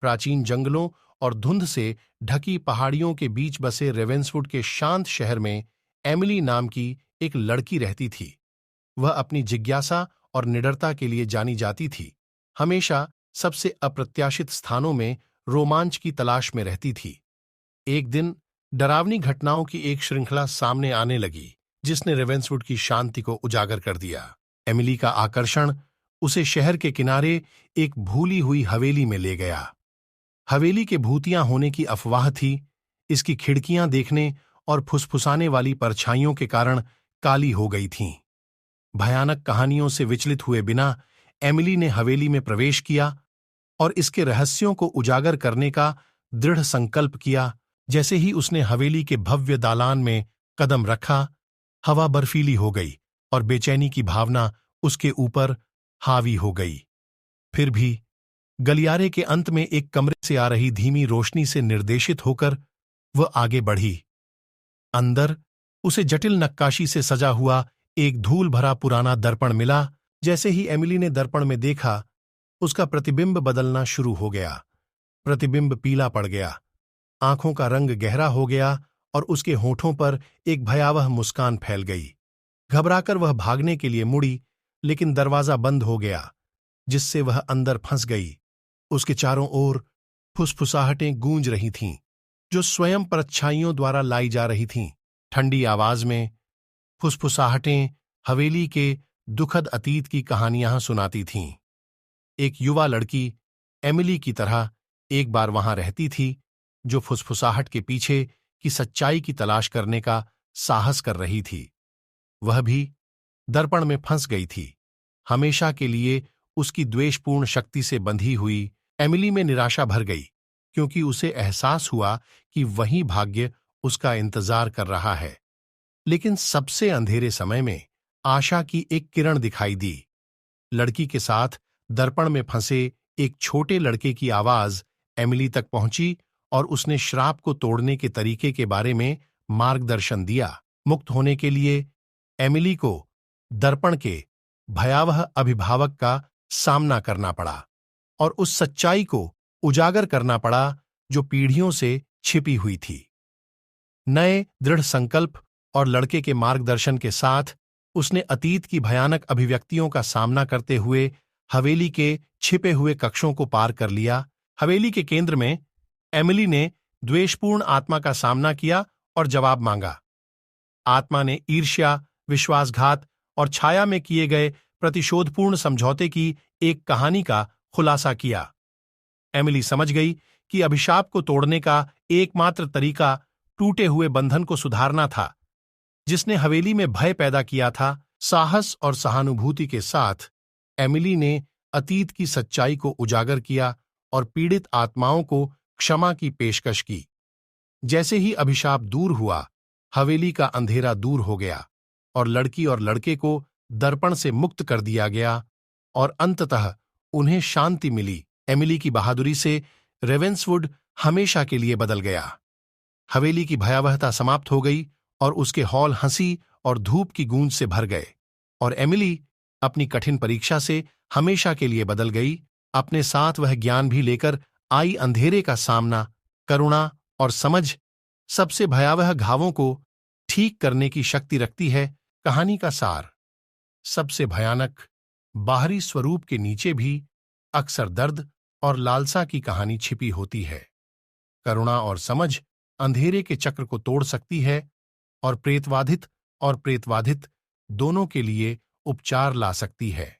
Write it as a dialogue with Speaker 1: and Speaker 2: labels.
Speaker 1: प्राचीन जंगलों और धुंध से ढकी पहाड़ियों के बीच बसे रेवेंसवुड के शांत शहर में एमिली नाम की एक लड़की रहती थी। वह अपनी जिज्ञासा और निडरता के लिए जानी जाती थी, हमेशा सबसे अप्रत्याशित स्थानों में रोमांच की तलाश में रहती थी। एक दिन डरावनी घटनाओं की एक श्रृंखला सामने आने लगी, जिसने रेवेंसवुड की शांति को उजागर कर दिया। एमिली का आकर्षण उसे शहर के किनारे एक भूली हुई हवेली में ले गया। हवेली के भूतिया होने की अफवाह थी। इसकी खिड़कियां देखने और फुसफुसाने वाली परछाइयों के कारण काली हो गई थीं। भयानक कहानियों से विचलित हुए बिना एमिली ने हवेली में प्रवेश किया और इसके रहस्यों को उजागर करने का दृढ़ संकल्प किया। जैसे ही उसने हवेली के भव्य दालान में कदम रखा, हवा बर्फीली हो गई और बेचैनी की भावना उसके ऊपर हावी हो गई। फिर भी गलियारे के अंत में एक कमरे से आ रही धीमी रोशनी से निर्देशित होकर वह आगे बढ़ी। अंदर उसे जटिल नक्काशी से सजा हुआ एक धूल भरा पुराना दर्पण मिला। जैसे ही एमिली ने दर्पण में देखा, उसका प्रतिबिंब बदलना शुरू हो गया। प्रतिबिंब पीला पड़ गया, आंखों का रंग गहरा हो गया और उसके होठों पर एक भयावह मुस्कान फैल गई। घबराकर वह भागने के लिए मुड़ी, लेकिन दरवाजा बंद हो गया, जिससे वह अंदर फंस गई। उसके चारों ओर फुसफुसाहटें गूंज रही थीं, जो स्वयं परछाइयों द्वारा लाई जा रही थीं। ठंडी आवाज में फुसफुसाहटें हवेली के दुखद अतीत की कहानियां सुनाती थीं। एक युवा लड़की एमिली की तरह एक बार वहां रहती थी, जो फुसफुसाहट के पीछे की सच्चाई की तलाश करने का साहस कर रही थी। वह भी दर्पण में फंस गई थी, हमेशा के लिए उसकी द्वेषपूर्ण शक्ति से बंधी हुई। एमिली में निराशा भर गई, क्योंकि उसे एहसास हुआ कि वही भाग्य उसका इंतजार कर रहा है। लेकिन सबसे अंधेरे समय में आशा की एक किरण दिखाई दी। लड़की के साथ दर्पण में फंसे एक छोटे लड़के की आवाज एमिली तक पहुंची और उसने श्राप को तोड़ने के तरीके के बारे में मार्गदर्शन दिया। मुक्त होने के लिए एमिली को दर्पण के भयावह अभिभावक का सामना करना पड़ा और उस सच्चाई को उजागर करना पड़ा जो पीढ़ियों से छिपी हुई थी। नए दृढ़ संकल्प और लड़के के मार्गदर्शन के साथ उसने अतीत की भयानक अभिव्यक्तियों का सामना करते हुए हवेली के छिपे हुए कक्षों को पार कर लिया। हवेली के केंद्र में एमिली ने द्वेषपूर्ण आत्मा का सामना किया और जवाब मांगा। आत्मा ने ईर्ष्या, विश्वासघात और छाया में किए गए प्रतिशोधपूर्ण समझौते की एक कहानी का खुलासा किया। एमिली समझ गई कि अभिशाप को तोड़ने का एकमात्र तरीका टूटे हुए बंधन को सुधारना था, जिसने हवेली में भय पैदा किया था। साहस और सहानुभूति के साथ एमिली ने अतीत की सच्चाई को उजागर किया और पीड़ित आत्माओं को क्षमा की पेशकश की। जैसे ही अभिशाप दूर हुआ, हवेली का अंधेरा दूर हो गया और लड़की और लड़के को दर्पण से मुक्त कर दिया गया और अंततः उन्हें शांति मिली। एमिली की बहादुरी से रेवेंसवुड हमेशा के लिए बदल गया। हवेली की भयावहता समाप्त हो गई और उसके हॉल हंसी और धूप की गूंज से भर गए, और एमिली अपनी कठिन परीक्षा से हमेशा के लिए बदल गई। अपने साथ वह ज्ञान भी लेकर आई। अंधेरे का सामना, करुणा और समझ सबसे भयावह घावों को ठीक करने की शक्ति रखती है। कहानी का सार: सबसे भयानक बाहरी स्वरूप के नीचे भी अक्सर दर्द और लालसा की कहानी छिपी होती है। करुणा और समझ अंधेरे के चक्र को तोड़ सकती है और प्रेतवाधित दोनों के लिए उपचार ला सकती है।